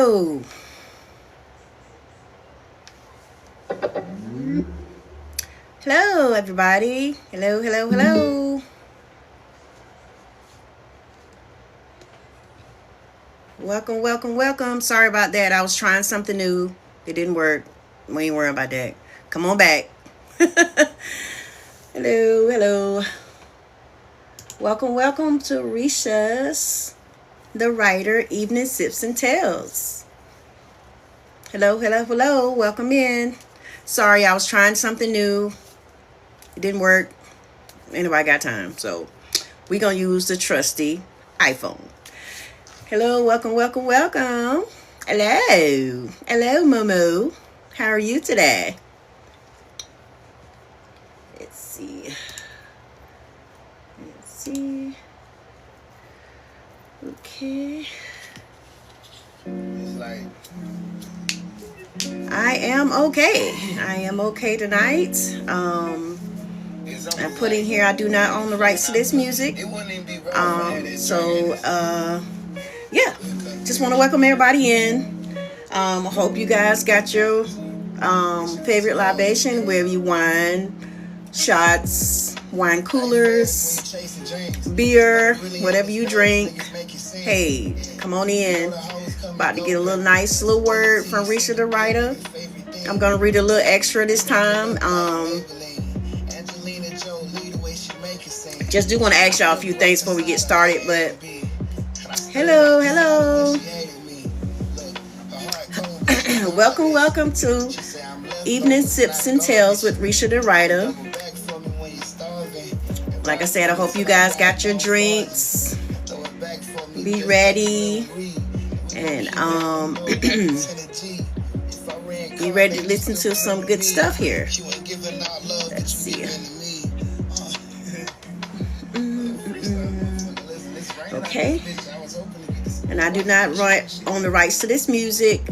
Hello. Hello, everybody. Hello, hello, hello. Welcome, welcome, welcome. Sorry about that. I was trying something new. It didn't work. We ain't worrying about that. Come on back. Hello, hello. Welcome, welcome to Risha's The Writer Evening Sips and Tales. Hello, hello, hello. Welcome in. Sorry, I was trying something new. It didn't work. Anybody got time? So we're going to use the trusty iPhone. Hello, welcome, welcome, welcome. Hello. Hello, Momo. How are you today? Let's see. Okay. I am okay. I am okay tonight. I'm putting here, I do not own the rights to this music. Yeah, just want to welcome everybody in. I hope you guys got your favorite libation, wherever you wine, shots, wine coolers, beer, whatever you drink. Hey, come on in. About to get a little nice little word from Risha the writer. I'm going to read a little extra this time. Just do want to ask y'all a few things before we get started, but hello, hello. welcome to Evening Sips and Tales with Risha the writer. Like I said, I hope you guys got your drinks. Be ready. And be ready to listen to some good stuff here. Let's see. Okay. And I do not own the rights to this music.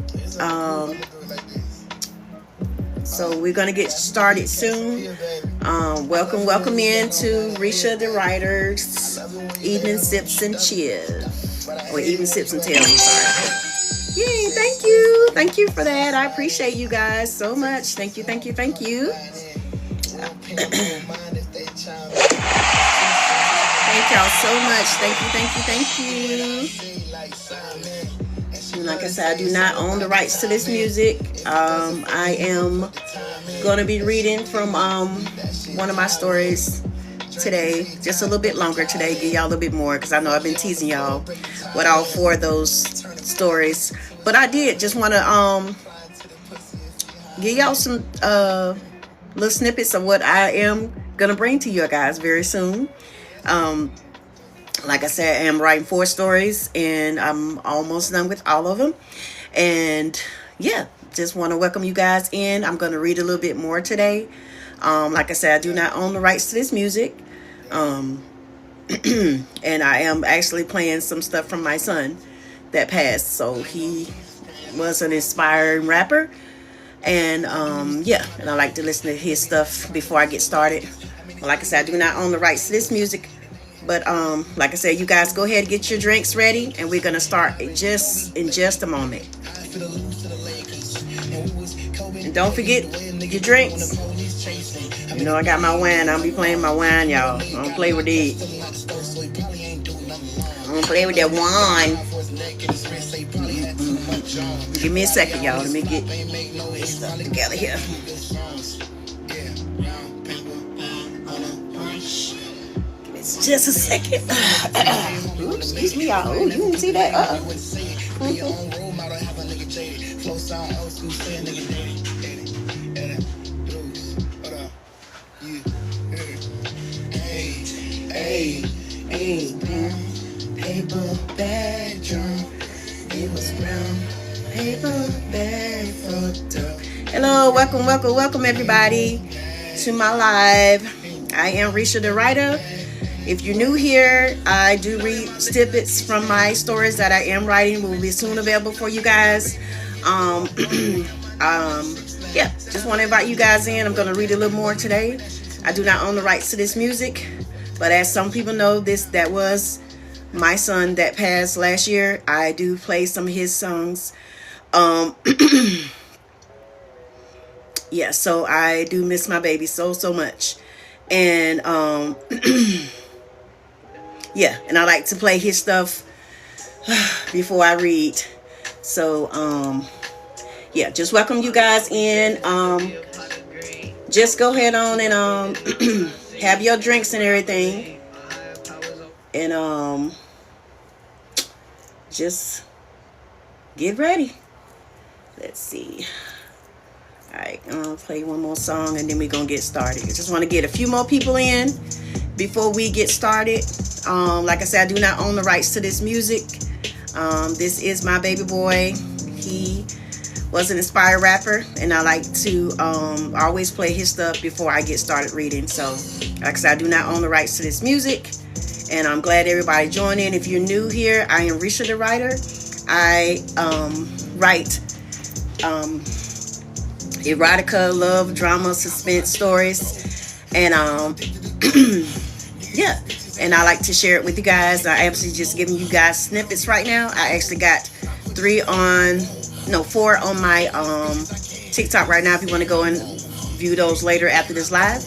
So we're going to get started soon. Welcome in to Risha the Writer's Evening Sips and Chill. Or Evening Sips and Tales, I'm sorry. Yay, thank you. Thank you for that. I appreciate you guys so much. Thank you. Thank you. Thank y'all so much. Thank you. And like I said, I do not own the rights to this music. I am going to be reading from one of my stories today, just a little bit longer today, give y'all a little bit more, because I know I've been teasing y'all with all four of those stories, but I did just want to give y'all some little snippets of what I am gonna bring to you guys very soon. Like I said, I am writing 4 stories, and I'm almost done with all of them. And yeah, just want to welcome you guys in. I'm going to read a little bit more today. Like I said, I do not own the rights to this music. And I am actually playing some stuff from my son that passed. So he was an inspiring rapper. And yeah, and I like to listen to his stuff before I get started. Like I said, I do not own the rights to this music. But like I said, you guys go ahead and get your drinks ready, and we're going to start in just a moment. And don't forget your drinks. You know I got my wine. I'll be playing my wine, y'all. I don't play with it. I don't play with that wine. Give me a second, y'all. Let me get this stuff together here. It's just a second. Oops, excuse me, y'all. Ooh, you didn't see that? Hey, paper bag drum. It was brown. Paper bag fucked up. Hello, welcome everybody to my live. I am Risha the writer. If you're new here, I do read snippets from my stories that I am writing. Will be soon available for you guys. Yeah, just want to invite you guys in. I'm going to read a little more today. I do not own the rights to this music, but as some people know, that was my son that passed last year. I do play some of his songs Um, yeah, so I do miss my baby so, so much. And yeah, and I like to play his stuff before I read. So yeah, just welcome you guys in. Just go ahead on and have your drinks and everything. And just get ready. Let's see. All right, I'll play one more song and then we're gonna get started. I just want to get a few more people in before we get started. Like I said, I do not own the rights to this music. This is my baby boy. He was an inspired rapper, and I like to always play his stuff before I get started reading. So, like I said, I do not own the rights to this music, and I'm glad everybody joined in. If you're new here, I am Risha the writer. I write erotica, love, drama, suspense stories, and yeah, and I like to share it with you guys. I actually just giving you guys snippets right now. I actually got 4 on my TikTok right now if you want to go and view those later after this live.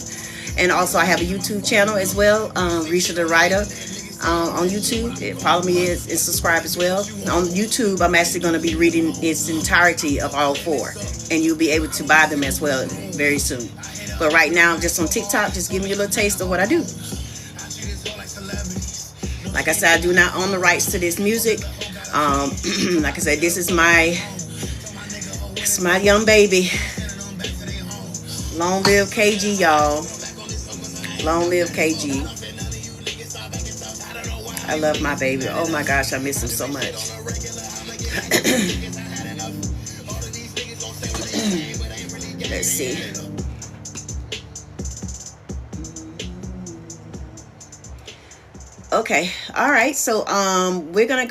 And also I have a YouTube channel as well, Risha the Writer, on YouTube. Follow me and subscribe as well. On YouTube, I'm actually going to be reading its entirety of all 4, and you'll be able to buy them as well very soon. But right now, I'm just on TikTok, just giving you a little taste of what I do. Like I said, I do not own the rights to this music. Like I said, this is my young baby. Long live KG, y'all. Long live KG. I love my baby. Oh my gosh, I miss him so much. Let's see. Okay, all right. So we're gonna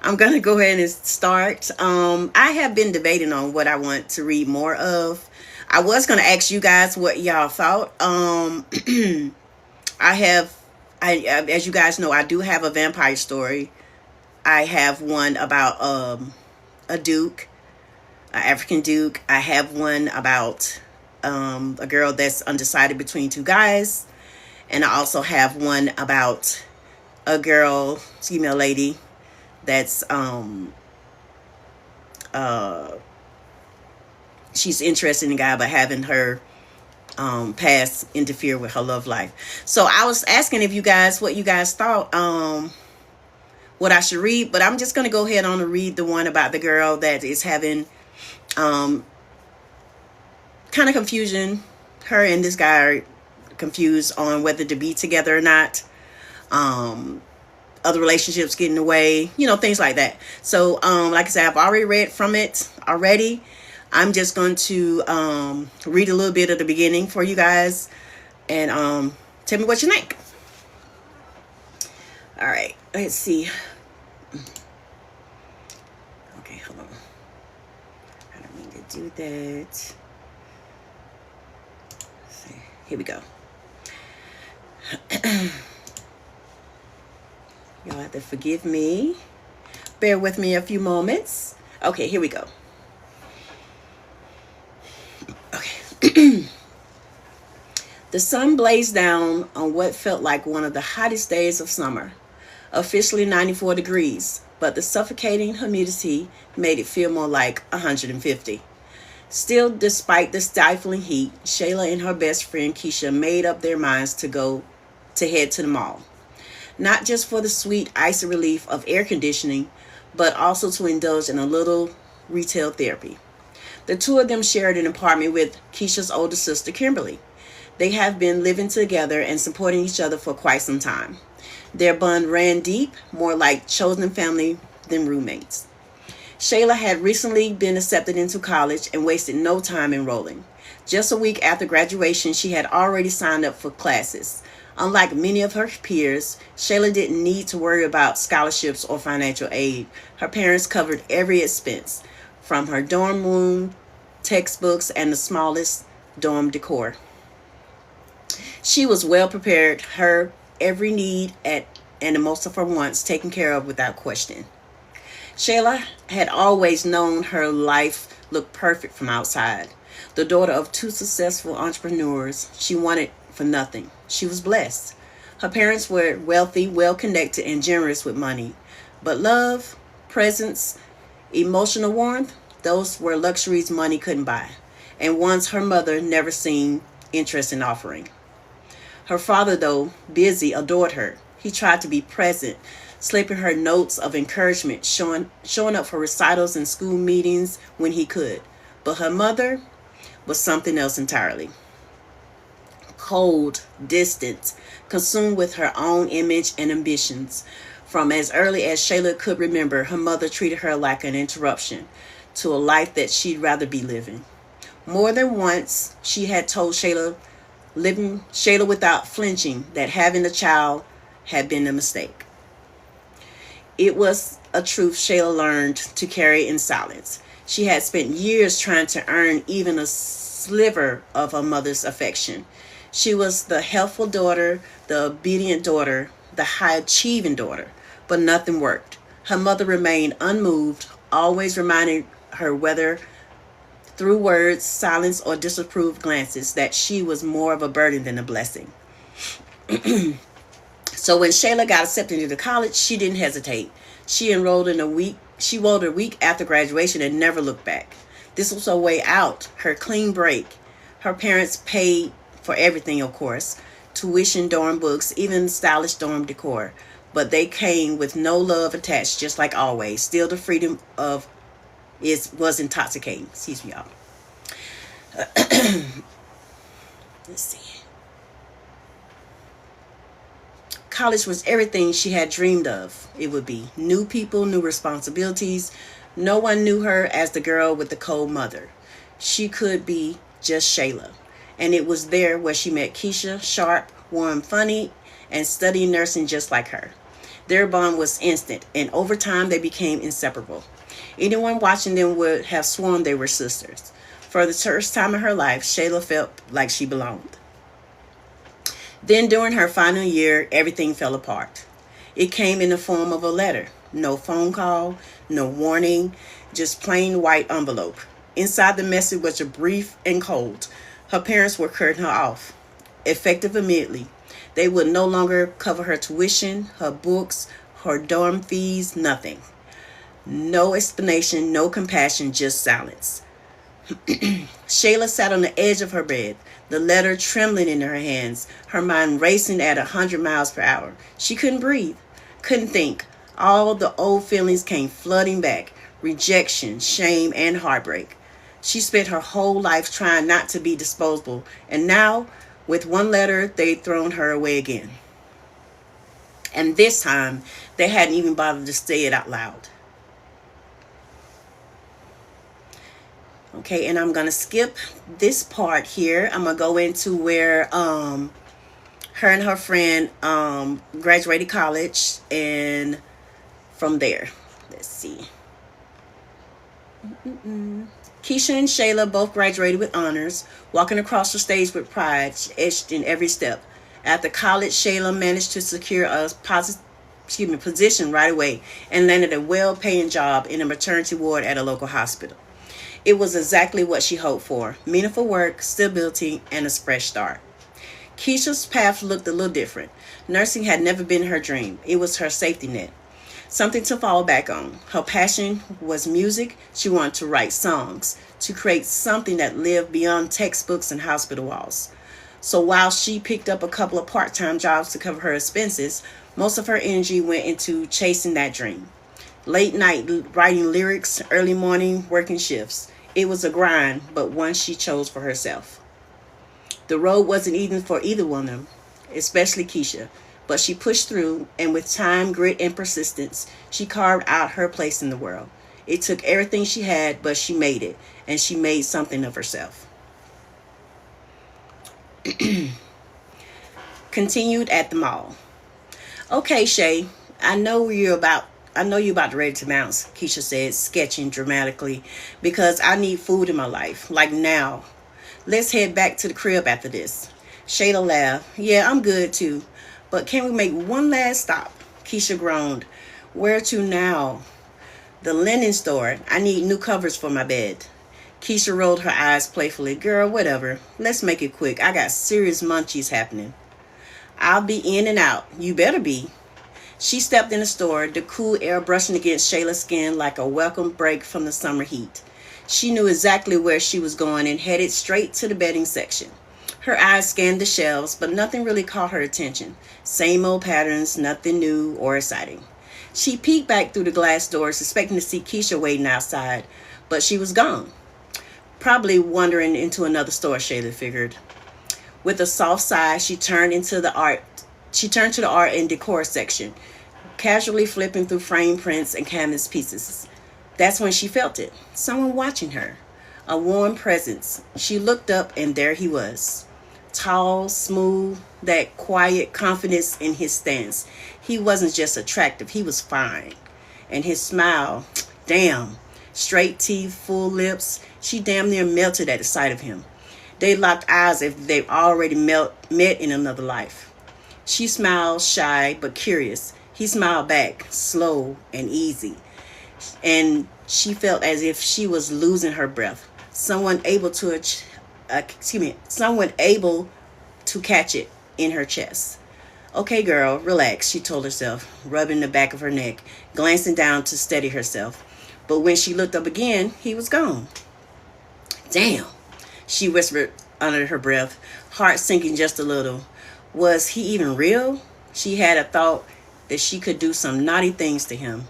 I'm gonna go ahead and start. I have been debating on what I want to read more of. I was gonna ask you guys what y'all thought. As you guys know, I do have a vampire story. I have one about a duke, an African duke. I have one about a girl that's undecided between 2 guys. And I also have one about a lady that's she's interested in a guy, but having her past interfere with her love life. So I was asking what you guys thought, what I should read, but I'm just going to go ahead on and read the one about the girl that is having kind of confusion. Her and this guy are confused on whether to be together or not. Other relationships getting away, things like that. So like I said, I've already read from it already. I'm just going to read a little bit of the beginning for you guys and tell me what you think. All right, let's see. Okay, hold on. I don't mean to do that. Let's see. Here we go. Y'all have to forgive me. Bear with me a few moments. Okay, here we go. Okay. The sun blazed down on what felt like one of the hottest days of summer, officially 94 degrees, but the suffocating humidity made it feel more like 150. Still, despite the stifling heat, Shayla and her best friend Keisha made up their minds to head to the mall. Not just for the sweet icy relief of air conditioning, but also to indulge in a little retail therapy. The 2 of them shared an apartment with Keisha's older sister, Kimberly. They have been living together and supporting each other for quite some time. Their bond ran deep, more like chosen family than roommates. Shayla had recently been accepted into college and wasted no time enrolling. Just a week after graduation, she had already signed up for classes. Unlike many of her peers, Shayla didn't need to worry about scholarships or financial aid. Her parents covered every expense, from her dorm room, textbooks, and the smallest dorm decor. She was well prepared, her every need and most of her wants taken care of without question. Shayla had always known her life looked perfect from outside. The daughter of two successful entrepreneurs, she wanted for nothing. She was blessed. Her parents were wealthy, well connected, and generous with money. But love, presence, emotional warmth, those were luxuries money couldn't buy, and ones her mother never seemed interested in offering. Her father, though busy, adored her. He tried to be present, slipping her notes of encouragement, showing up for recitals and school meetings when he could. But her mother was something else entirely. Cold, distant, consumed with her own image and ambitions. From as early as Shayla could remember, her mother treated her like an interruption to a life that she'd rather be living. More than once, she had told Shayla without flinching, that having a child had been a mistake. It was a truth Shayla learned to carry in silence. She had spent years trying to earn even a sliver of her mother's affection. She was the helpful daughter, the obedient daughter, the high achieving daughter, but nothing worked. Her mother remained unmoved, always reminding her, whether through words, silence, or disapproved glances, that she was more of a burden than a blessing. So when Shayla got accepted into college, she didn't hesitate. She enrolled in a week. She enrolled a week after graduation and never looked back. This was her way out, her clean break. Her parents paid for everything, of course, tuition, dorm books, even stylish dorm decor. But they came with no love attached, just like always. Still, the freedom of was intoxicating. Excuse me, y'all. Let's see. College was everything she had dreamed of it would be. New people, new responsibilities. No one knew her as the girl with the cold mother. She could be just Shayla. And it was there where she met Keisha, sharp, warm, funny, and studying nursing just like her. Their bond was instant, and over time they became inseparable. Anyone watching them would have sworn they were sisters. For the first time in her life, Shayla felt like she belonged. Then during her final year, everything fell apart. It came in the form of a letter. No phone call, no warning, just plain white envelope. Inside the message was a brief and cold. Her parents were cutting her off, effective immediately. They would no longer cover her tuition, her books, her dorm fees, nothing. No explanation, no compassion, just silence. Shayla sat on the edge of her bed, the letter trembling in her hands, her mind racing at 100 miles per hour. She couldn't breathe, couldn't think. All the old feelings came flooding back, rejection, shame, and heartbreak. She spent her whole life trying not to be disposable, and now, with one letter, they'd thrown her away again. And this time, they hadn't even bothered to say it out loud. Okay, and I'm going to skip this part here. I'm going to go into where her and her friend graduated college, and from there, let's see. Keisha and Shayla both graduated with honors, walking across the stage with pride etched in every step. After college, Shayla managed to secure a position right away and landed a well-paying job in a maternity ward at a local hospital. It was exactly what she hoped for: meaningful work, stability, and a fresh start. Keisha's path looked a little different. Nursing had never been her dream. It was her safety net, something to fall back on. Her passion was music. She wanted to write songs, to create something that lived beyond textbooks and hospital walls. So while she picked up a couple of part-time jobs to cover her expenses, most of her energy went into chasing that dream. Late night writing lyrics, early morning working shifts. It was a grind, but one she chose for herself. The road wasn't easy for either one of them, especially Keisha, but she pushed through, and with time, grit, and persistence, she carved out her place in the world. It took everything she had, but she made it, and she made something of herself. Continued at the mall. Okay, Shay, I know you're about ready to bounce, Keisha said, sketching dramatically, because I need food in my life, like now. Let's head back to the crib after this. Shayla laughed. Yeah, I'm good too. But can we make one last stop? Keisha groaned. Where to now? The linen store. I need new covers for my bed. Keisha rolled her eyes playfully. Girl, whatever. Let's make it quick. I got serious munchies happening. I'll be in and out. You better be. She stepped in the store, the cool air brushing against Shayla's skin like a welcome break from the summer heat. She knew exactly where she was going and headed straight to the bedding section. Her eyes scanned the shelves, but nothing really caught her attention. Same old patterns, nothing new or exciting. She peeked back through the glass doors, expecting to see Keisha waiting outside, but she was gone. Probably wandering into another store, Shayla figured. With a soft sigh, she turned to the art and decor section, casually flipping through frame prints and canvas pieces. That's when she felt it. Someone watching her. A warm presence. She looked up and there he was. Tall, smooth, that quiet confidence in his stance. He wasn't just attractive, he was fine. And his smile, damn. Straight teeth, full lips. She damn near melted at the sight of him. They locked eyes as if they'd already met in another life. She smiled, shy but curious. He smiled back, slow and easy. And she felt as if she was losing her breath. Someone able to catch it in her chest. Okay, girl, relax, she told herself, rubbing the back of her neck, glancing down to steady herself. But when she looked up again, he was gone. Damn, she whispered under her breath, heart sinking just a little. Was he even real? She had a thought that she could do some naughty things to him.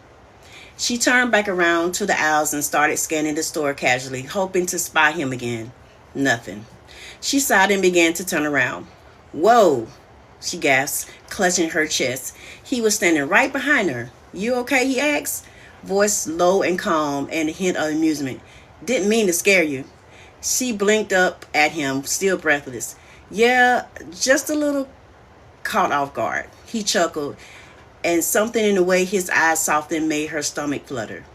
She turned back around to the aisles and started scanning the store casually, hoping to spy him again. Nothing. She sighed and began to turn around. Whoa, she gasped, clutching her chest. He was standing right behind her. You okay, he asked, voice low and calm and a hint of amusement. Didn't mean to scare you. She blinked up at him, still breathless. Yeah, just a little caught off guard. He chuckled, and something in the way his eyes softened made her stomach flutter.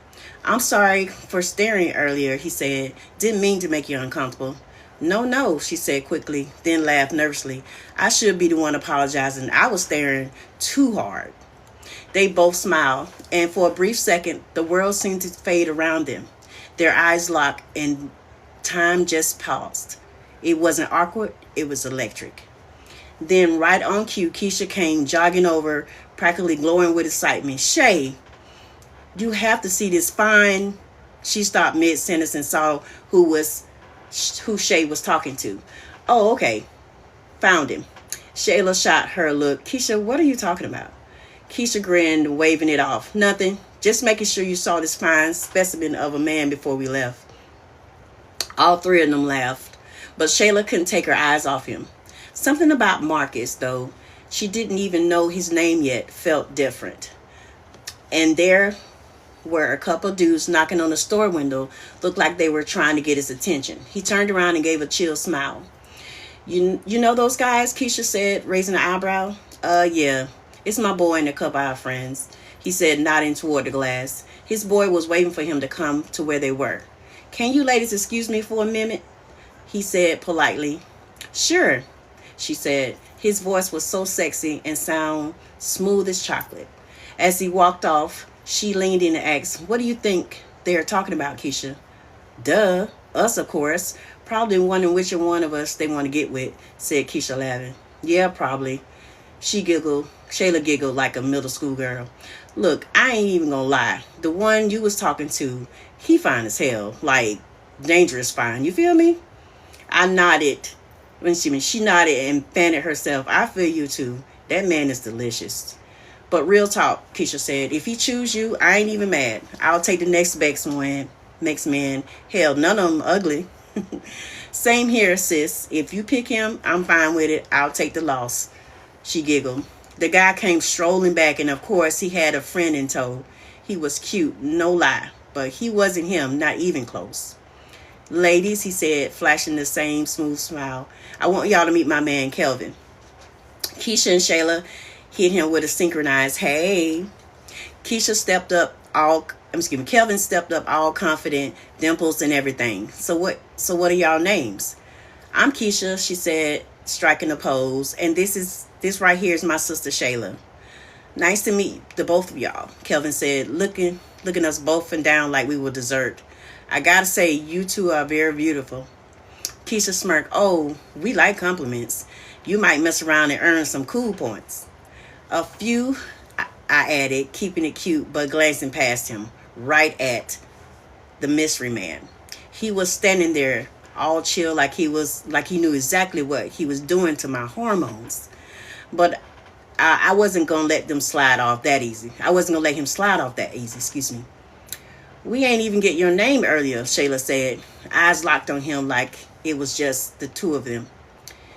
I'm sorry for staring earlier, he said. Didn't mean to make you uncomfortable. No, she said quickly, then laughed nervously. I should be the one apologizing. I was staring too hard. They both smiled, and for a brief second, the world seemed to fade around them. Their eyes locked, and time just paused. It wasn't awkward, it was electric. Then, right on cue, Keisha came jogging over, practically glowing with excitement. Shay, you have to see this fine. She stopped mid-sentence and saw who Shay was talking to. Oh, okay. Found him. Shayla shot her a look. Keisha, what are you talking about? Keisha grinned, waving it off. Nothing. Just making sure you saw this fine specimen of a man before we left. All three of them laughed, but Shayla couldn't take her eyes off him. Something about Marcus, though she didn't even know his name yet, felt different. And there were a couple dudes knocking on the store window, looked like they were trying to get his attention. He turned around and gave a chill smile. You know those guys? Keisha said, raising an eyebrow. Yeah, it's my boy and a couple of our friends, he said, nodding toward the glass. His boy was waiting for him to come to where they were. Can you ladies excuse me for a minute? He said politely. Sure, she said. His voice was so sexy and sound smooth as chocolate. As he walked off, she leaned in and asked, what do you think they're talking about, Keisha? Duh, us, of course. Probably wondering which one of us they want to get with, said Keisha, laughing. Yeah, probably. She giggled. Shayla giggled like a middle school girl. Look, I ain't even gonna lie. The one you was talking to, he fine as hell. Like, dangerous fine. You feel me? I nodded. She nodded and fanned herself. I feel you too. That man is delicious. But real talk, Keisha said. If he choose you, I ain't even mad. I'll take the next man. Hell, none of them ugly. Same here, sis. If you pick him, I'm fine with it. I'll take the loss. She giggled. The guy came strolling back, and of course he had a friend in tow. He was cute, no lie, but he wasn't him, not even close. Ladies, he said, flashing the same smooth smile, I want y'all to meet my man, Kelvin. Keisha and Shayla hit him with a synchronized, hey. Kelvin stepped up all confident, dimples and everything. So what are y'all names? I'm Keisha, she said, striking a pose, and this right here is my sister Shayla. Nice to meet the both of y'all, Kelvin said, looking looking us both and down like we were dessert. I gotta say, you two are very beautiful. Keisha smirked. Oh, we like compliments. You might mess around and earn some cool points. A few, I added, keeping it cute, but glancing past him, right at the mystery man. He was standing there, all chill, like he knew exactly what he was doing to my hormones. But I wasn't gonna let them slide off that easy. I wasn't gonna let him slide off that easy. Excuse me. We ain't even get your name earlier, Shayla said, eyes locked on him like it was just the two of them.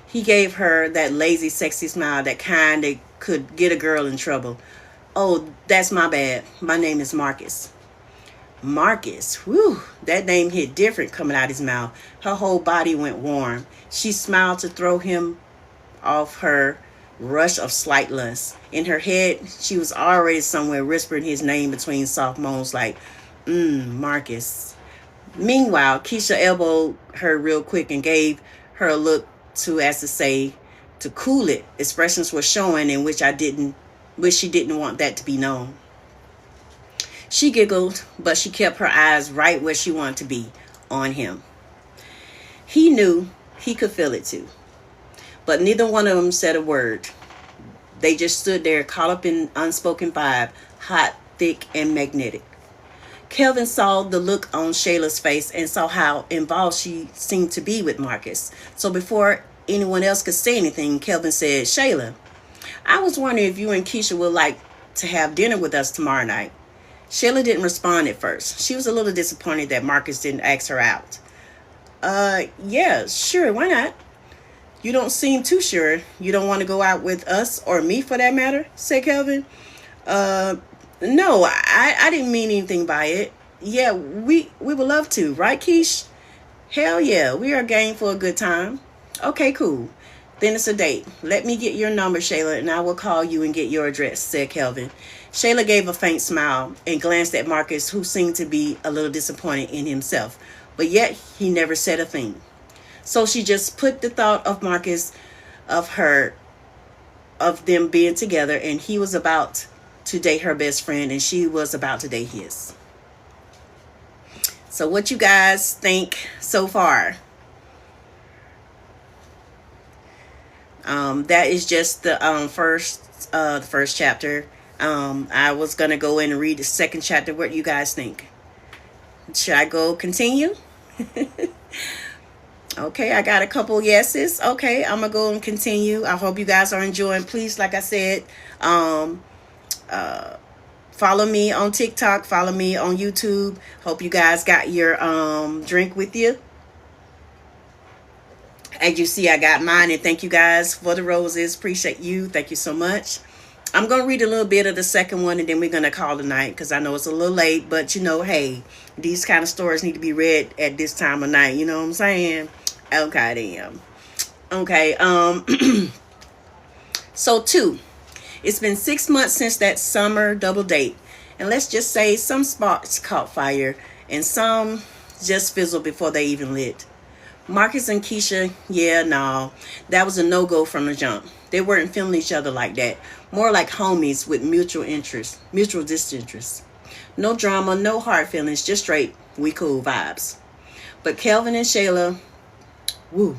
He gave her that lazy, sexy smile, that kind that could get a girl in trouble. Oh, that's my bad. My name is Marcus. Marcus, whew, that name hit different coming out his mouth. Her whole body went warm. She smiled to throw him off her rush of slight lust. In her head, she was already somewhere whispering his name between soft moans like, Marcus. Meanwhile, Keisha elbowed her real quick and gave her a look as to say, to cool it. Expressions were showing in which she didn't want that to be known. She giggled, but she kept her eyes right where she wanted to be, on him. He knew he could feel it too. But neither one of them said a word. They just stood there caught up in unspoken vibe, hot, thick, and magnetic. Kelvin saw the look on Shayla's face and saw how involved she seemed to be with Marcus. So before anyone else could say anything, Kelvin said, Shayla, I was wondering if you and Keisha would like to have dinner with us tomorrow night. Shayla didn't respond at first. She was a little disappointed that Marcus didn't ask her out. Yeah, sure, why not? You don't seem too sure. You don't want to go out with us or me for that matter, said Kelvin. No, I didn't mean anything by it. Yeah, we would love to, right, Keish? Hell yeah, we are game for a good time. Okay, cool. Then it's a date. Let me get your number, Shayla, and I will call you and get your address, said Kelvin. Shayla gave a faint smile and glanced at Marcus, who seemed to be a little disappointed in himself. But yet, he never said a thing. So she just put the thought of Marcus, of them being together, and he was about to date her best friend, and she was about to date his. So what you guys think so far? That is just the first chapter. I was gonna go in and read the second chapter. What do you guys think? Should I go continue? Okay, I got a couple yeses. Okay, I'm gonna go and continue. I hope you guys are enjoying. Please, like I said, follow me on TikTok, follow me on YouTube. Hope you guys got your drink with you. As you see, I got mine, and thank you guys for the roses. Appreciate you. Thank you so much. I'm going to read a little bit of the second one, and then we're going to call it a night, because I know it's a little late, but hey, these kind of stories need to be read at this time of night. You know what I'm saying? Okay, damn. Okay, so 2. It's been 6 months since that summer double date, and let's just say some sparks caught fire, and some just fizzled before they even lit. Marcus and Keisha, that was a no-go from the jump. They weren't feeling each other like that. More like homies with mutual disinterest. No drama, no hard feelings, just straight, we cool vibes. But Kelvin and Shayla,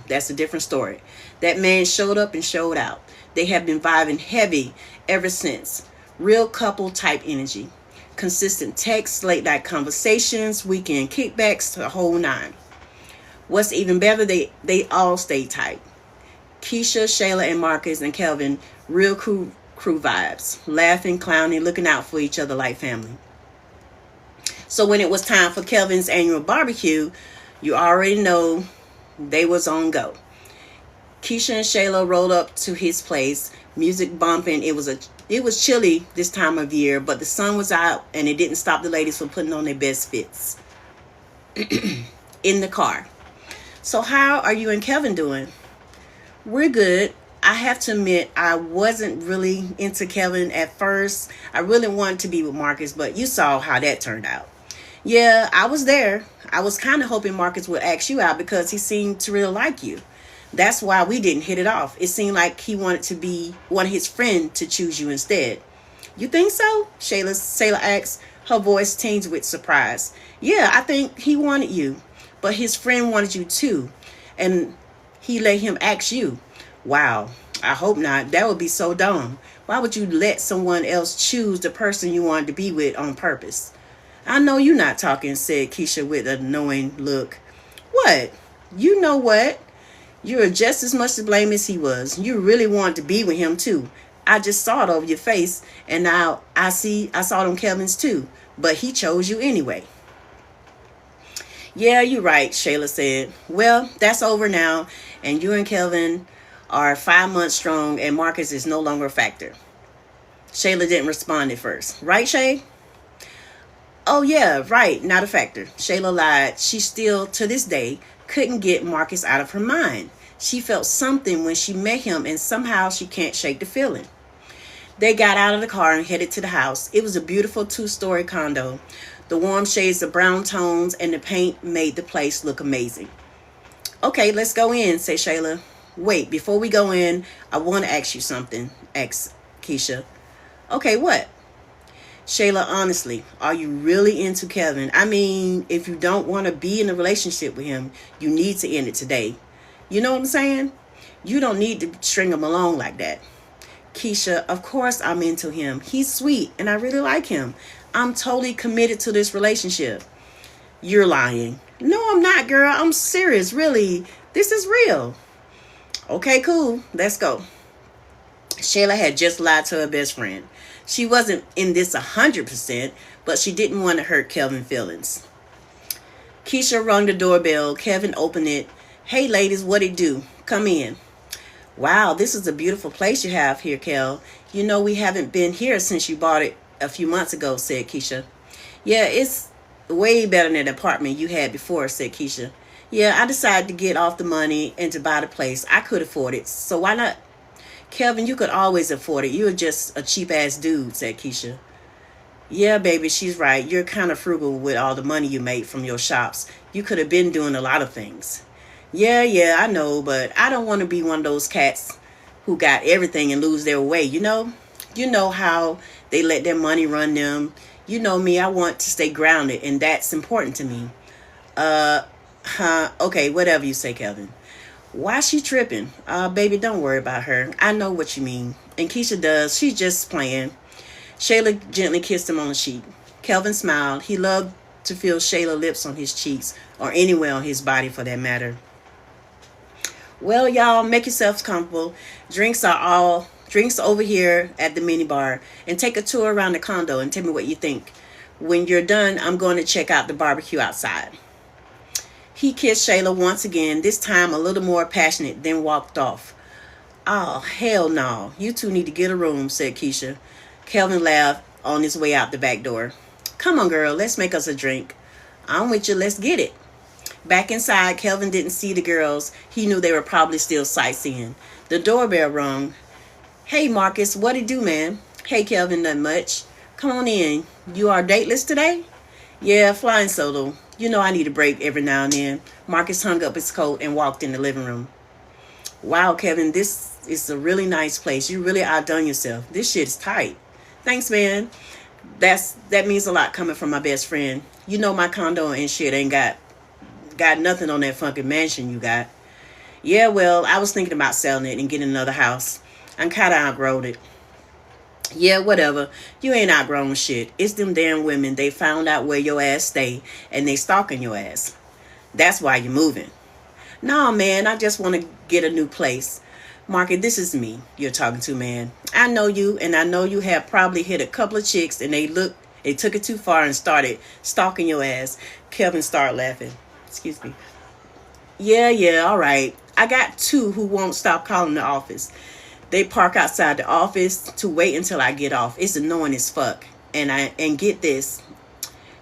that's a different story. That man showed up and showed out. They have been vibing heavy ever since. Real couple type energy. Consistent texts, late night conversations, weekend kickbacks, the whole 9. What's even better, they all stay tight. Keisha, Shayla, and Marcus and Kelvin, real crew vibes. Laughing, clowning, looking out for each other like family. So when it was time for Kelvin's annual barbecue, you already know they was on go. Keisha and Shayla rolled up to his place, music bumping. It was chilly this time of year, but the sun was out, and it didn't stop the ladies from putting on their best fits. In the car. So how are you and Kelvin doing? We're good. I have to admit, I wasn't really into Kelvin at first. I really wanted to be with Marcus, but you saw how that turned out. Yeah, I was there. I was kind of hoping Marcus would ask you out because he seemed to really like you. That's why we didn't hit it off. It seemed like he wanted his friend to choose you instead. You think so? Shayla asked. Her voice tinged with surprise. Yeah, I think he wanted you, but his friend wanted you too. And he let him ask you. Wow, I hope not. That would be so dumb. Why would you let someone else choose the person you wanted to be with on purpose? I know you're not talking, said Keisha with a knowing look. What? You know what? You're just as much to blame as he was. You really wanted to be with him too. I just saw it over your face, and now I saw them Kevin's too. But he chose you anyway. Yeah, you're right, Shayla said. Well, that's over now, and you and Kelvin are 5 months strong, and Marcus is no longer a factor. Shayla didn't respond at first. Right, Shay? Oh, yeah, right, not a factor. Shayla lied. She still, to this day, couldn't get Marcus out of her mind. She felt something when she met him, and somehow she can't shake the feeling. They got out of the car and headed to the house. It was a beautiful 2-story condo. The warm shades of brown tones and the paint made the place look amazing. Okay, let's go in, said Shayla. Wait, before we go in, I want to ask you something, asked Keisha. Okay, what? Shayla, honestly, are you really into Kevin? I mean, if you don't want to be in a relationship with him, you need to end it today. You know what I'm saying? You don't need to string him along like that. Keisha, of course I'm into him. He's sweet and I really like him. I'm totally committed to this relationship. You're lying. No, I'm not, girl. I'm serious, really. This is real. Okay, cool. Let's go. Shayla had just lied to her best friend. She wasn't in this 100%, but she didn't want to hurt Kelvin's feelings. Keisha rung the doorbell. Kevin opened it. Hey, ladies, what it do? Come in. Wow, this is a beautiful place you have here, Kel. You know we haven't been here since you bought it a few months ago, said Keisha. Yeah, it's way better than the apartment you had before, said Keisha. Yeah, I decided to get off the money and to buy the place. I could afford it, so why not? Kelvin, you could always afford it. You're just a cheap-ass dude, said Keisha. Yeah, baby, she's right. You're kind of frugal with all the money you made from your shops. You could have been doing a lot of things. Yeah, I know, but I don't want to be one of those cats who got everything and lose their way, you know? You know how they let their money run them. You know me, I want to stay grounded, and that's important to me. Okay, whatever you say, Kelvin. Why she tripping? Baby, don't worry about her. I know what you mean. And Keisha does. She's just playing. Shayla gently kissed him on the cheek. Kelvin smiled. He loved to feel Shayla's lips on his cheeks, or anywhere on his body for that matter. Well, y'all, make yourselves comfortable. Drinks over here at the minibar. And take a tour around the condo and tell me what you think. When you're done, I'm going to check out the barbecue outside. He kissed Shayla once again, this time a little more passionate, then walked off. Oh, hell no. You two need to get a room, said Keisha. Kelvin laughed on his way out the back door. Come on, girl, let's make us a drink. I'm with you, let's get it. Back inside, Kelvin didn't see the girls. He knew they were probably still sightseeing. The doorbell rung. Hey, Marcus, what it do, man? Hey, Kelvin, nothing much. Come on in. You are dateless today? Yeah, flying solo. You know I need a break every now and then. Marcus hung up his coat and walked in the living room. Wow, Kevin, this is a really nice place. You really outdone yourself. This shit is tight. Thanks, man. That means a lot coming from my best friend. You know my condo and shit ain't got nothing on that fucking mansion you got. Yeah, well, I was thinking about selling it and getting another house. I'm kind of outgrown it. Yeah, whatever. You ain't outgrown shit. It's them damn women. They found out where your ass stay and they stalking your ass. That's why you're moving. No, man, I just want to get a new place. Marky, this is me you're talking to, man. I know you, and I know you have probably hit a couple of chicks and they took it too far and started stalking your ass. Kevin started laughing. Excuse me. Yeah, all right. I got two who won't stop calling the office. They park outside the office to wait until I get off. It's annoying as fuck. And get this.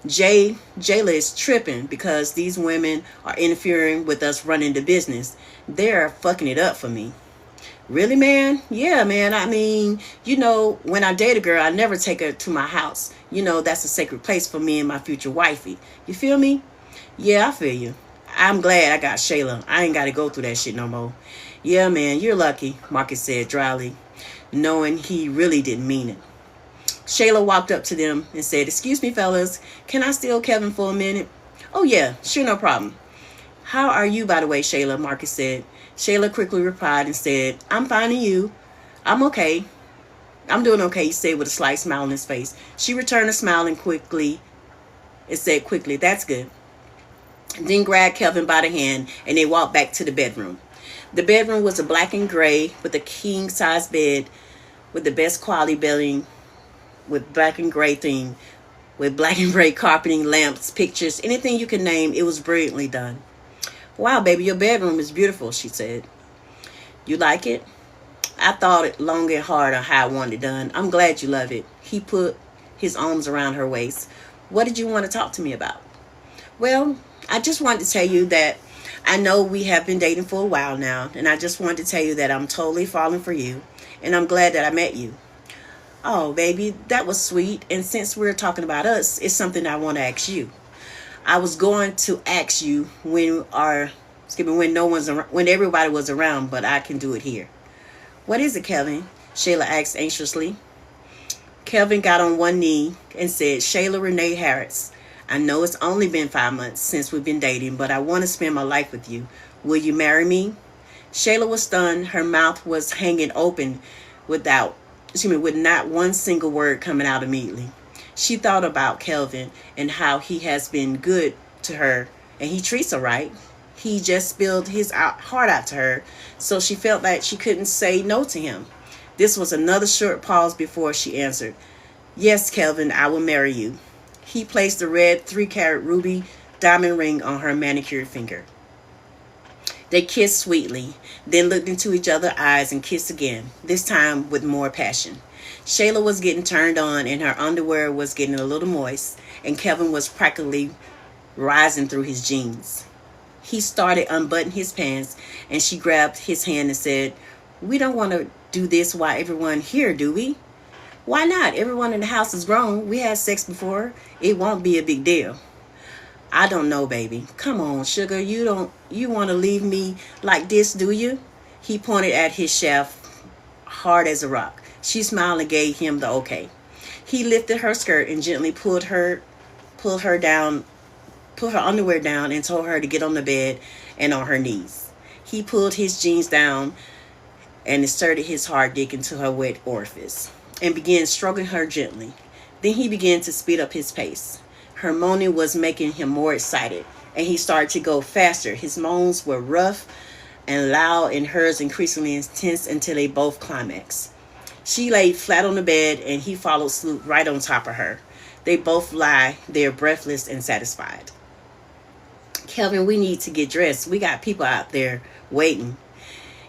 Jayla is tripping because these women are interfering with us running the business. They're fucking it up for me. Really, man? Yeah, man. I mean, you know, when I date a girl, I never take her to my house. You know, that's a sacred place for me and my future wifey. You feel me? Yeah, I feel you. I'm glad I got Shayla. I ain't got to go through that shit no more. Yeah, man, you're lucky, Marcus said dryly, knowing he really didn't mean it. Shayla walked up to them and said, "Excuse me, fellas, can I steal Kevin for a minute?" "Oh, yeah, sure, no problem." "How are you, by the way, Shayla?" Marcus said. Shayla quickly replied and said, "I'm fine, and you?" "I'm okay. I'm doing okay," he said with a slight smile on his face. She returned a smile and said quickly, "That's good." Then grabbed Kelvin by the hand and they walked back to the bedroom. The bedroom was a black and gray with a king size bed with the best quality bedding with black and gray theme, with black and gray carpeting, lamps, pictures, anything you can name. It was brilliantly done. "Wow, baby, your bedroom is beautiful," she said. "You like it?" "I thought it long and hard on how I wanted it done. I'm glad you love it." He put his arms around her waist. "What did you want to talk to me about?" "Well, I just wanted to tell you that I know we have been dating for a while now, and I just wanted to tell you that I'm totally falling for you, and I'm glad that I met you." "Oh, baby, that was sweet. And since we're talking about us, it's something I want to ask you. I was going to ask you when no one's around, when everybody was around, but I can do it here." "What is it, Kevin?" Shayla asked anxiously. Kelvin got on one knee and said, "Shayla Renee Harris, I know it's only been 5 months since we've been dating, but I want to spend my life with you. Will you marry me?" Shayla was stunned. Her mouth was hanging open with not one single word coming out immediately. She thought about Kelvin and how he has been good to her, and he treats her right. He just spilled his heart out to her, so she felt like she couldn't say no to him. This was another short pause before she answered, "Yes, Kelvin, I will marry you." He placed the red 3-carat ruby diamond ring on her manicured finger. They kissed sweetly, then looked into each other's eyes and kissed again, this time with more passion. Shayla was getting turned on and her underwear was getting a little moist, and Kevin was practically rising through his jeans. He started unbuttoning his pants and she grabbed his hand and said, "We don't want to do this while everyone here, do we?" "Why not? Everyone in the house is grown. We had sex before. It won't be a big deal." "I don't know, baby. Come on, sugar. You want to leave me like this, do you?" He pointed at his shaft, hard as a rock. She smiled and gave him the okay. He lifted her skirt and gently pulled her underwear down and told her to get on the bed and on her knees. He pulled his jeans down and inserted his hard dick into her wet orifice and began stroking her gently. Then he began to speed up his pace. Her moaning was making him more excited, and he started to go faster. His moans were rough and loud and hers increasingly intense until they both climaxed. She lay flat on the bed and he followed suit right on top of her. They both lie there breathless and satisfied. "Kelvin, we need to get dressed. We got people out there waiting."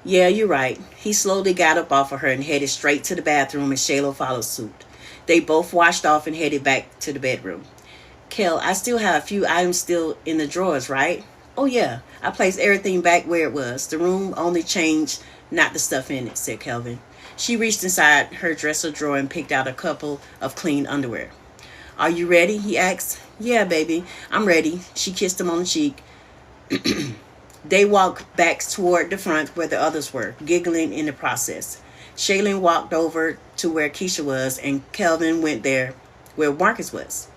"Yeah, you're right." He slowly got up off of her and headed straight to the bathroom, and Shayla followed suit. They both washed off and headed back to the bedroom. "Kel, I still have a few items still in the drawers, right?" "Oh, yeah. I placed everything back where it was. The room only changed, not the stuff in it," said Kelvin. She reached inside her dresser drawer and picked out a couple of clean underwear. "Are you ready?" he asked. "Yeah, baby, I'm ready." She kissed him on the cheek. They walked back toward the front where the others were, giggling in the process. Shaylin walked over to where Keisha was, and Kelvin went there where Marcus was.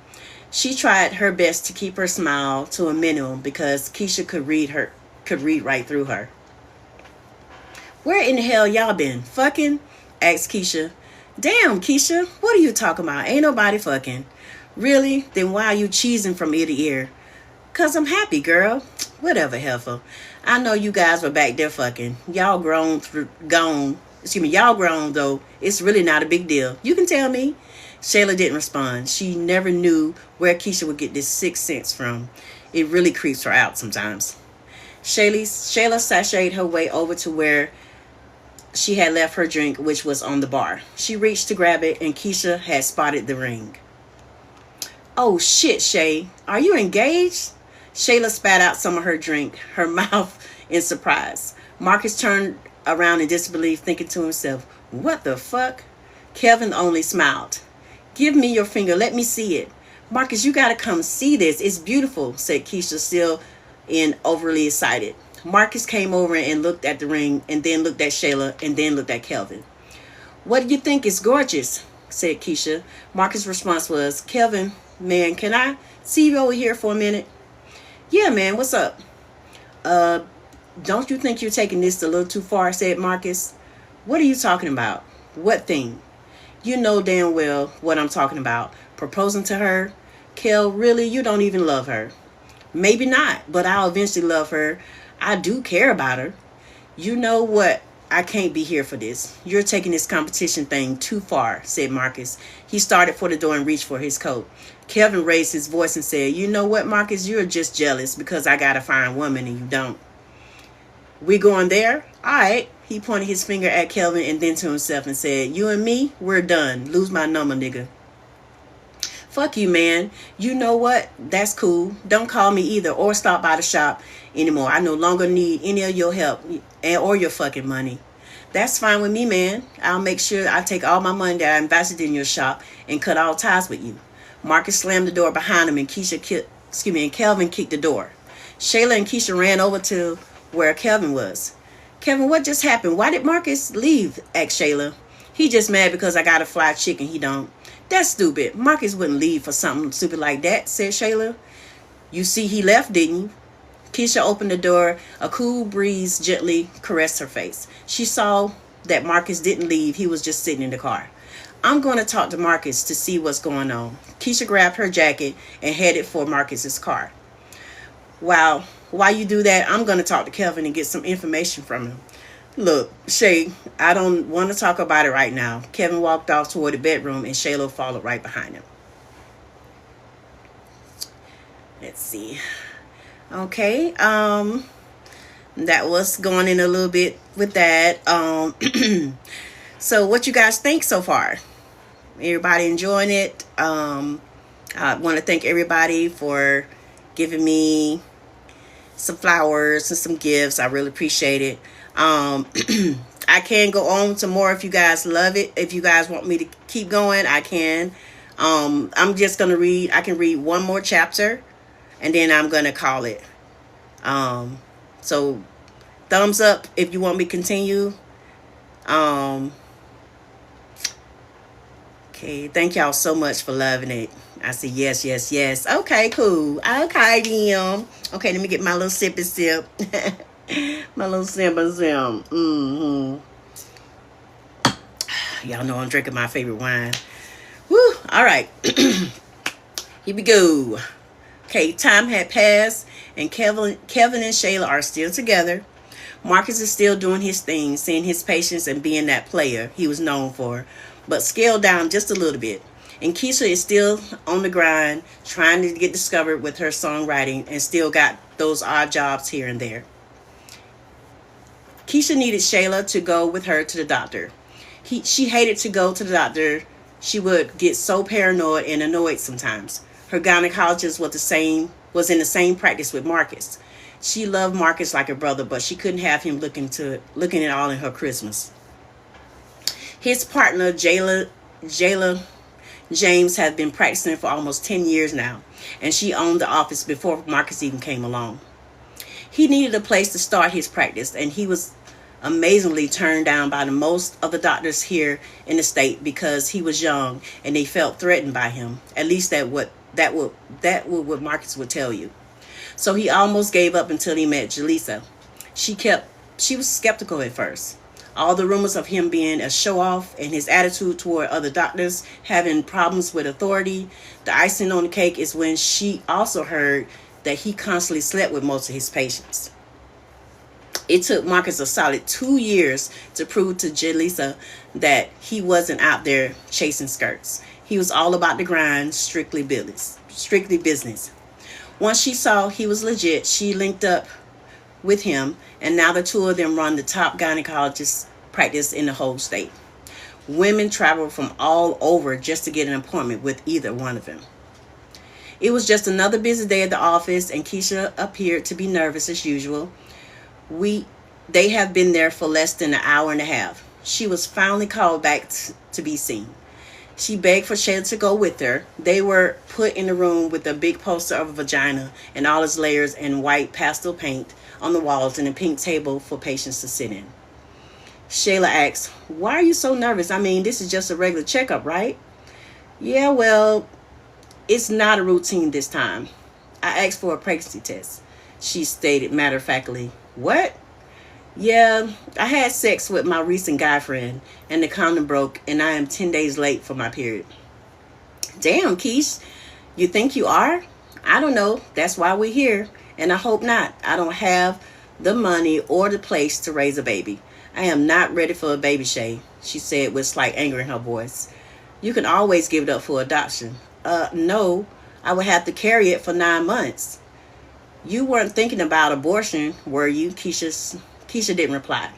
She tried her best to keep her smile to a minimum because Keisha could read right through her. "Where in the hell y'all been? Fucking?" asked Keisha. "Damn, Keisha, what are you talking about? Ain't nobody fucking." "Really? Then why are you cheesing from ear to ear?" "'Cause I'm happy, girl." "Whatever, heifer. I know you guys were back there fucking. Y'all grown, though. It's really not a big deal. You can tell me." Shayla didn't respond. She never knew where Keisha would get this sixth sense from. It really creeps her out sometimes. Shayla sashayed her way over to where she had left her drink, which was on the bar. She reached to grab it, and Keisha had spotted the ring. "Oh, shit, Shay. Are you engaged?" Shayla spat out some of her drink, her mouth in surprise. Marcus turned around in disbelief, thinking to himself, "What the fuck?" Kelvin only smiled. "Give me your finger. Let me see it." "Marcus, you gotta come see this. It's beautiful," said Keisha, still overly excited. Marcus came over and looked at the ring, and then looked at Shayla, and then looked at Kelvin. "What do you think? It's gorgeous." said Keisha. Marcus' response was, Kelvin, man, can I see you over here for a minute? Yeah, man, what's up? Uh, don't you think you're taking this a little too far, said Marcus. What are you talking about? What thing? You know damn well what I'm talking about. Proposing to her? Kel, really, you don't even love her. Maybe not, but I'll eventually love her. I do care about her. You know what? I can't be here for this. You're taking this competition thing too far, said Marcus. He started for the door and reached for his coat. Kevin raised his voice and said, you know what, Marcus? You're just jealous because I got a fine woman and you don't. We going there? All right. He pointed his finger at Kelvin and then to himself and said, you and me, we're done. Lose my number, nigga. Fuck you, man. You know what? That's cool. Don't call me either or stop by the shop anymore. I no longer need any of your help or your fucking money. That's fine with me, man. I'll make sure I take all my money that I invested in your shop and cut all ties with you. Marcus slammed the door behind him and Kelvin kicked the door. Shayla and Keisha ran over to where Kelvin was. Kevin, what just happened? Why did Marcus leave? Asked Shayla. He just mad because I got a fried chicken. He don't. That's stupid. Marcus wouldn't leave for something stupid like that, said Shayla. You see he left, didn't you? Keisha opened the door. A cool breeze gently caressed her face. She saw that Marcus didn't leave. He was just sitting in the car. I'm going to talk to Marcus to see what's going on. Keisha grabbed her jacket and headed for Marcus's car. While you do that, I'm going to talk to Kelvin and get some information from him. Look, Shay, I don't want to talk about it right now. Kevin walked off toward the bedroom and Shayla followed right behind him. Let's see. Okay, that was going in a little bit with that. So what you guys think so far? Everybody enjoying it? I want to thank everybody for giving me some flowers and some gifts. I really appreciate it. I can go on to more if you guys love it. If you guys want me to keep going, I can. I'm just going to read. I can read one more chapter and then I'm going to call it. So thumbs up if you want me to continue. Okay, thank y'all so much for loving it. I see yes, yes, yes. Okay, cool. Okay, then. Okay, let me get my little sip and sip. My little sip and sip. Y'all know I'm drinking my favorite wine. Woo! All right. Here we go. Okay, time had passed, and Kevin and Shayla are still together. Marcus is still doing his thing, seeing his patients and being that player he was known for, but scaled down just a little bit. And Keisha is still on the grind, trying to get discovered with her songwriting and still got those odd jobs here and there. Keisha needed Shayla to go with her to the doctor. She hated to go to the doctor. She would get so paranoid and annoyed sometimes. Her gynecologist was in the same practice with Marcus. She loved Marcus like a brother, but she couldn't have him looking at all in her Christmas. His partner, Jayla James, had been practicing for almost 10 years now, and she owned the office before Marcus even came along. He needed a place to start his practice, and he was amazingly turned down by the most of the doctors here in the state because he was young and they felt threatened by him. At least that what Marcus would tell you. So he almost gave up until he met Jaleesa. She was skeptical at first. All the rumors of him being a show-off and his attitude toward other doctors having problems with authority. The icing on the cake is when she also heard that he constantly slept with most of his patients. It took Marcus a solid 2 years to prove to Jaleesa that he wasn't out there chasing skirts. He was all about the grind, strictly business. Once she saw he was legit, she linked up with him, and now the two of them run the top gynecologist practice in the whole state. Women travel from all over just to get an appointment with either one of them. It was just another busy day at the office, and Keisha appeared to be nervous as usual. They have been there for less than an hour and a half. She was finally called back to be seen. She begged for Shayla to go with her. They were put in a room with a big poster of a vagina and all its layers and white pastel paint on the walls and a pink table for patients to sit in. Shayla asked, "Why are you so nervous? I mean, this is just a regular checkup, right?" Yeah, well, it's not a routine this time. I asked for a pregnancy test. She stated matter of factly. What? Yeah, I had sex with my recent guy friend, and the condom broke, and I am 10 days late for my period. Damn, Keish, you think you are? I don't know. That's why we're here, and I hope not. I don't have the money or the place to raise a baby. I am not ready for a baby, Shay, she said with slight anger in her voice. You can always give it up for adoption. No, I would have to carry it for 9 months. You weren't thinking about abortion, were you? Keisha didn't reply.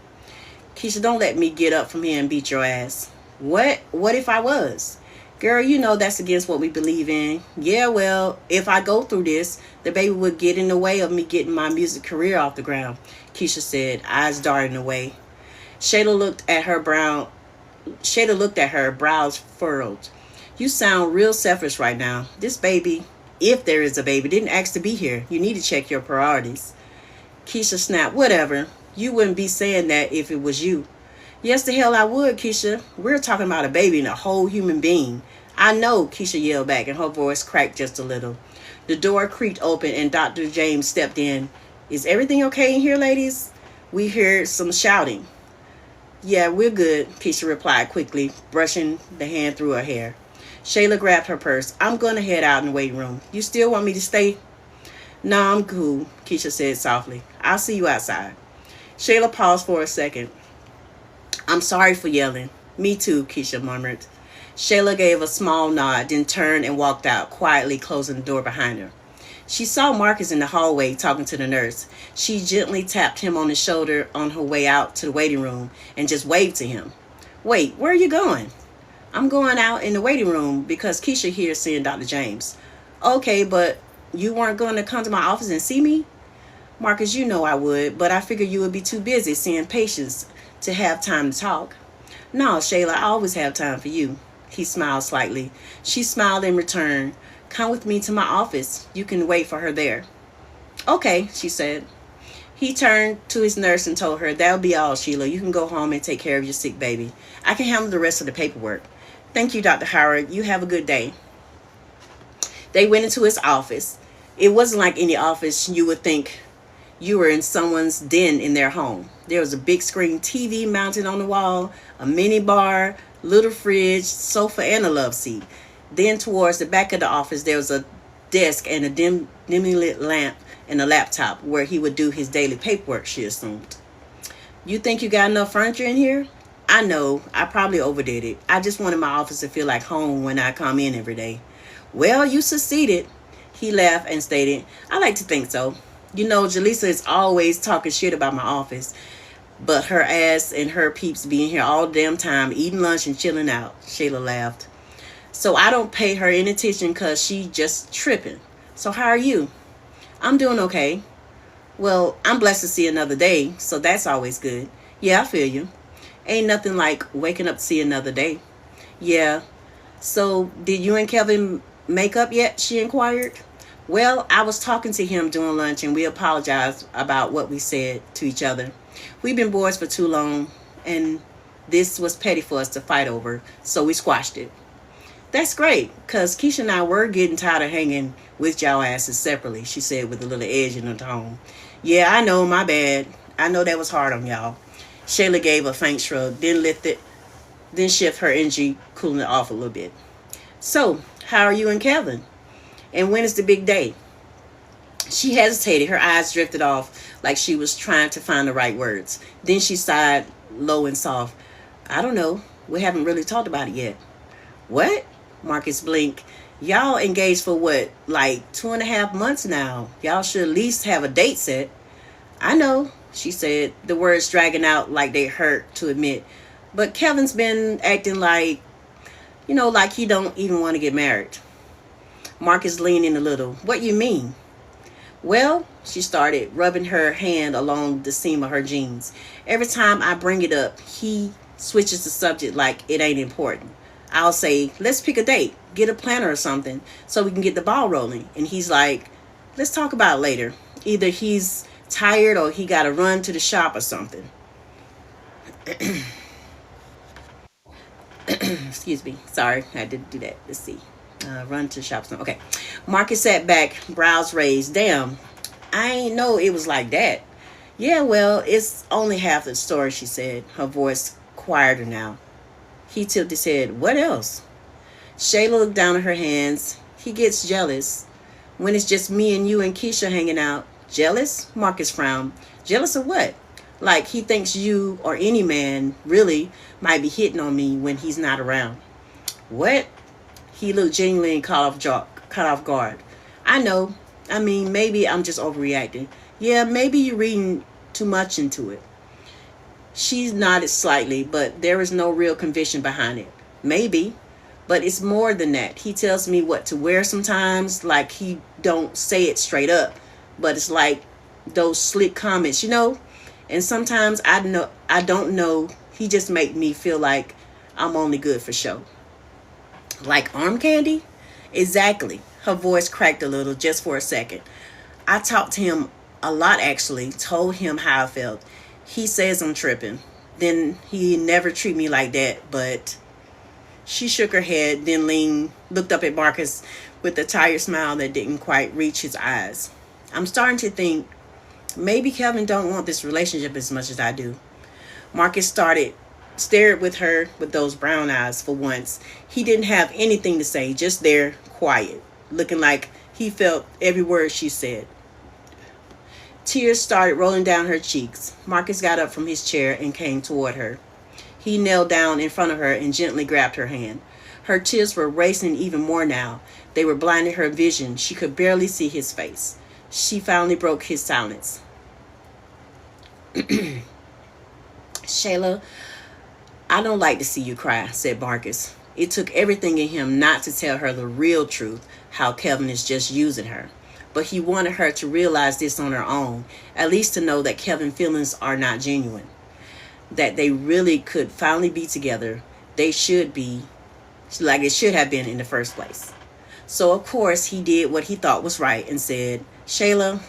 Keisha, don't let me get up from here and beat your ass. What? What if I was? Girl, you know that's against what we believe in. Yeah, well, if I go through this, the baby would get in the way of me getting my music career off the ground, Keisha said, eyes darting away. Shayla looked at her brown Shayla looked at her, brows furrowed. You sound real selfish right now. This baby, if there is a baby, didn't ask to be here. You need to check your priorities. Keisha snapped, whatever. You wouldn't be saying that if it was you. Yes, the hell I would, Keisha. We're talking about a baby and a whole human being. I know, Keisha yelled back, and her voice cracked just a little. The door creaked open, and Dr. James stepped in. Is everything okay in here, ladies? We heard some shouting. Yeah, we're good, Keisha replied quickly, brushing the hand through her hair. Shayla grabbed her purse. I'm going to head out in the waiting room. You still want me to stay? No, I'm cool, Keisha said softly. I'll see you outside. Shayla paused for a second. I'm sorry for yelling. Me too, Keisha murmured. Shayla gave a small nod, then turned and walked out, quietly closing the door behind her. She saw Marcus in the hallway talking to the nurse. She gently tapped him on the shoulder on her way out to the waiting room and just waved to him. Wait, where are you going? I'm going out in the waiting room because Keisha here is seeing Dr. James. Okay, but you weren't going to come to my office and see me? Marcus, you know I would, but I figured you would be too busy seeing patients to have time to talk. No, Shayla, I always have time for you. He smiled slightly. She smiled in return. Come with me to my office. You can wait for her there. Okay, she said. He turned to his nurse and told her, that'll be all, Sheila. You can go home and take care of your sick baby. I can handle the rest of the paperwork. Thank you, Dr. Howard. You have a good day. They went into his office. It wasn't like any office you would think you were in someone's den in their home. There was a big screen TV mounted on the wall, a mini bar, little fridge, sofa, and a love seat. Then towards the back of the office, there was a desk and a dimly lit lamp and a laptop where he would do his daily paperwork, she assumed. You think you got enough furniture in here? I know, I probably overdid it. I just wanted my office to feel like home when I come in every day. Well, you succeeded. He laughed and stated, I like to think so. You know, Jaleesa is always talking shit about my office, but her ass and her peeps being here all the damn time, eating lunch and chilling out. Shayla laughed. So I don't pay her any attention because she just tripping. So how are you? I'm doing okay. Well, I'm blessed to see another day, so that's always good. Yeah, I feel you. Ain't nothing like waking up to see another day. Yeah. So did you and Kevin make up yet? She inquired. Well, I was talking to him during lunch and we apologized about what we said to each other. We've been boys for too long and this was petty for us to fight over, so we squashed it. That's great, because Keisha and I were getting tired of hanging with y'all asses separately, she said with a little edge in her tone. Yeah, I know, my bad. I know that was hard on y'all. Shayla gave a faint shrug, then shift her energy, cooling it off a little bit. So, how are you and Kevin? And when is the big day? She hesitated, her eyes drifted off like she was trying to find the right words. Then she sighed, low and soft. I don't know. We haven't really talked about it yet. What? Marcus blinked. Y'all engaged for what, like 2.5 months now? Y'all should at least have a date set. I know, she said, the words dragging out like they hurt to admit. But Kevin's been acting like, like he don't even want to get married. Marcus leaned in a little. What you mean? Well, she started, rubbing her hand along the seam of her jeans. Every time I bring it up, he switches the subject like it ain't important. I'll say, let's pick a date, get a planner or something so we can get the ball rolling. And he's like, let's talk about it later. Either he's tired or he got to run to the shop or something. Excuse me. Sorry, I didn't do that. Let's see. Run to shops. Okay. Marcus sat back, brows raised. Damn, I ain't know it was like that. Yeah, well, it's only half the story, she said, her voice quieter now. He tilted his head. What else? Shayla looked down at her hands. He gets jealous. When it's just me and you and Keisha hanging out. Jealous? Marcus frowned. Jealous of what? Like he thinks you or any man really might be hitting on me when he's not around. What? He looked genuinely caught off guard. I know. I mean, maybe I'm just overreacting. Yeah, maybe you're reading too much into it. She nodded slightly, but there is no real conviction behind it. Maybe, but it's more than that. He tells me what to wear sometimes, like he don't say it straight up, but it's like those slick comments, you know? And sometimes I don't know. He just make me feel like I'm only good for show. Like arm candy? Exactly. Her voice cracked a little just for a second. I talked to him a lot actually, told him how I felt. He says I'm tripping. Then he never treat me like that, but she shook her head, then looked up at Marcus with a tired smile that didn't quite reach his eyes. I'm starting to think maybe Kevin don't want this relationship as much as I do. Marcus stared with her with those brown eyes for once. He didn't have anything to say, just there, quiet, looking like he felt every word she said. Tears started rolling down her cheeks. Marcus got up from his chair and came toward her. He knelt down in front of her and gently grabbed her hand. Her tears were racing even more now. They were blinding her vision. She could barely see his face. She finally broke his silence. Shayla, I don't like to see you cry, said Marcus. It took everything in him not to tell her the real truth, how Kevin is just using her. But he wanted her to realize this on her own, at least to know that Kevin's feelings are not genuine. That they really could finally be together. They should be, like it should have been in the first place. So, of course, he did what he thought was right and said, Shayla,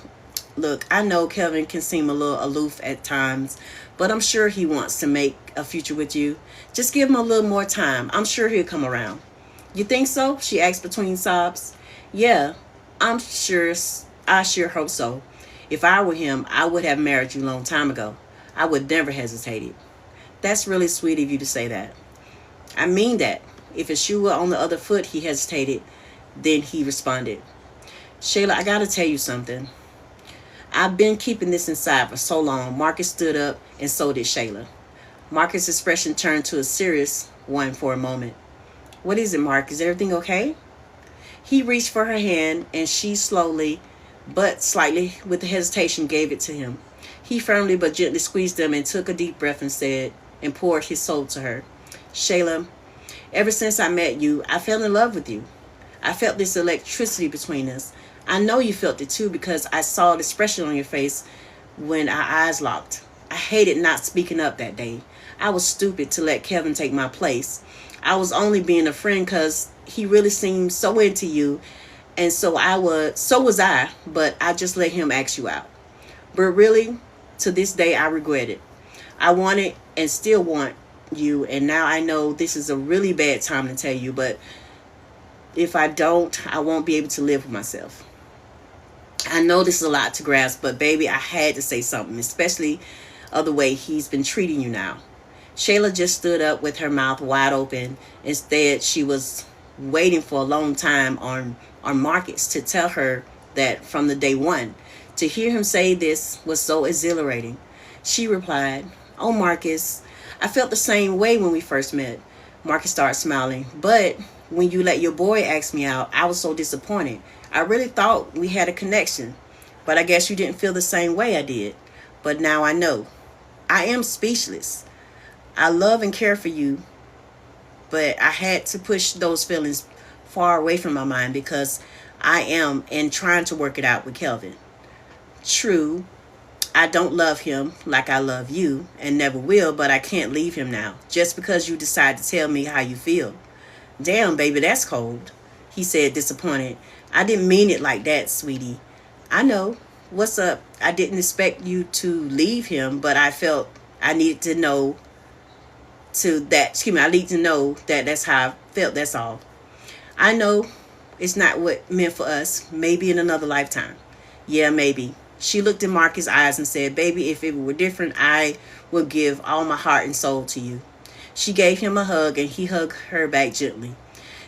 look, I know Kevin can seem a little aloof at times, but I'm sure he wants to make a future with you. Just give him a little more time. I'm sure he'll come around. You think so? She asked between sobs. Yeah, I sure hope so. If I were him, I would have married you a long time ago. I would never hesitate. That's really sweet of you to say that. I mean that. If a shoe were on the other foot, he hesitated. Then he responded. Shayla, I gotta tell you something. I've been keeping this inside for so long. Marcus stood up, and so did Shayla. Marcus' expression turned to a serious one for a moment. What is it, Mark? Is everything okay? He reached for her hand, and she slowly, but slightly with hesitation, gave it to him. He firmly but gently squeezed them and took a deep breath and poured his soul to her. Shayla, ever since I met you, I fell in love with you. I felt this electricity between us. I know you felt it too because I saw the expression on your face when our eyes locked. I hated not speaking up that day. I was stupid to let Kevin take my place. I was only being a friend because he really seemed so into you, and so was I, but I just let him ask you out. But really, to this day, I regret it. I wanted and still want you, and now I know this is a really bad time to tell you, but if I don't, I won't be able to live with myself. I know this is a lot to grasp, but baby, I had to say something, especially of the way he's been treating you now. Shayla just stood up with her mouth wide open. Instead, she was waiting for a long time on Marcus to tell her that from the day one. To hear him say this was so exhilarating. She replied, Oh, Marcus, I felt the same way when we first met. Marcus started smiling. But when you let your boy ask me out, I was so disappointed. I really thought we had a connection. But I guess you didn't feel the same way I did. But now I know. I am speechless. I love and care for you, but I had to push those feelings far away from my mind because I am and trying to work it out with Kelvin. True, I don't love him like I love you and never will, but I can't leave him now just because you decide to tell me how you feel. Damn, baby, that's cold, he said, disappointed. I didn't mean it like that, sweetie. I know. What's up? I didn't expect you to leave him, but I felt I needed to know to that. Excuse me. I need to know that that's how I felt. That's all. I know it's not what meant for us. Maybe in another lifetime. Yeah, maybe. She looked in Marcus' eyes and said, "Baby, if it were different, I would give all my heart and soul to you." She gave him a hug and he hugged her back gently.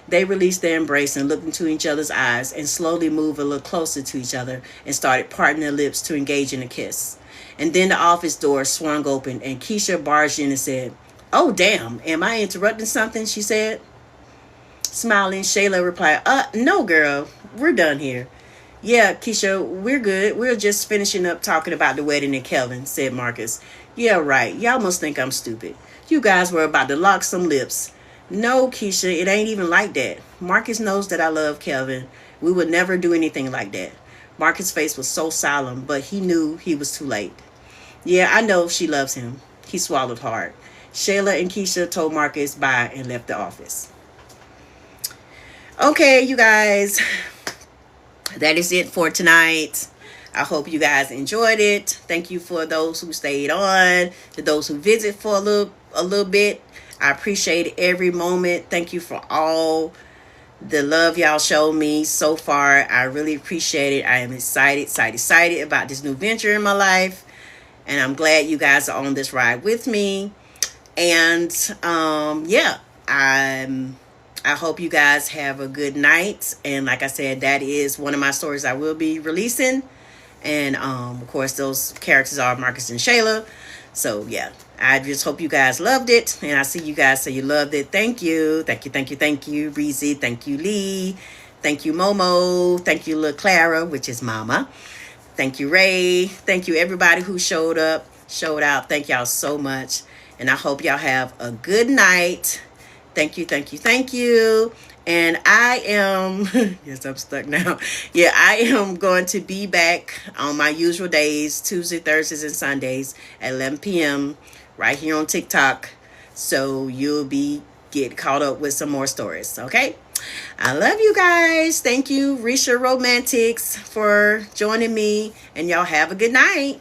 They released their embrace and looked into each other's eyes and slowly moved a little closer to each other and started parting their lips to engage in a kiss. And then the office door swung open and Keisha barged in and said, "Oh, damn, am I interrupting something?" she said. Smiling, Shayla replied, No, girl, we're done here." "Yeah, Keisha, we're good. We're just finishing up talking about the wedding and Kelvin," said Marcus. "Yeah, right. Y'all must think I'm stupid. You guys were about to lock some lips." "No, Keisha, it ain't even like that. Marcus knows that I love Kelvin. We would never do anything like that." Marcus' face was so solemn, but he knew he was too late. "Yeah, I know she loves him." He swallowed hard. Shayla and Keisha told Marcus bye and left the office. Okay, you guys, that is it for tonight. I hope you guys enjoyed it. Thank you for those who stayed on, to those who visit for a little bit. I appreciate every moment. Thank you for all the love y'all showed me so far. I really appreciate it. I am excited about this new venture in my life. And I'm glad you guys are on this ride with me. And yeah, I hope you guys have a good night. And like I said, that is one of my stories I will be releasing. And of course, those characters are Marcus and Shayla. So yeah, I just hope you guys loved it. And I see you guys say you loved it. Thank you. Thank you, Reezy. Thank you, Lee. Thank you, Momo. Thank you, Lil Clara, which is Mama. Thank you, Ray. Thank you, everybody who showed up, showed out. Thank y'all so much. And I hope y'all have a good night. Thank you. And I am, yes, I'm stuck now. Yeah, I am going to be back on my usual days, Tuesday, Thursdays, and Sundays at 11 p.m. right here on TikTok. So you'll be get caught up with some more stories, okay? I love you guys. Thank you, Risha Romantics, for joining me. And y'all have a good night.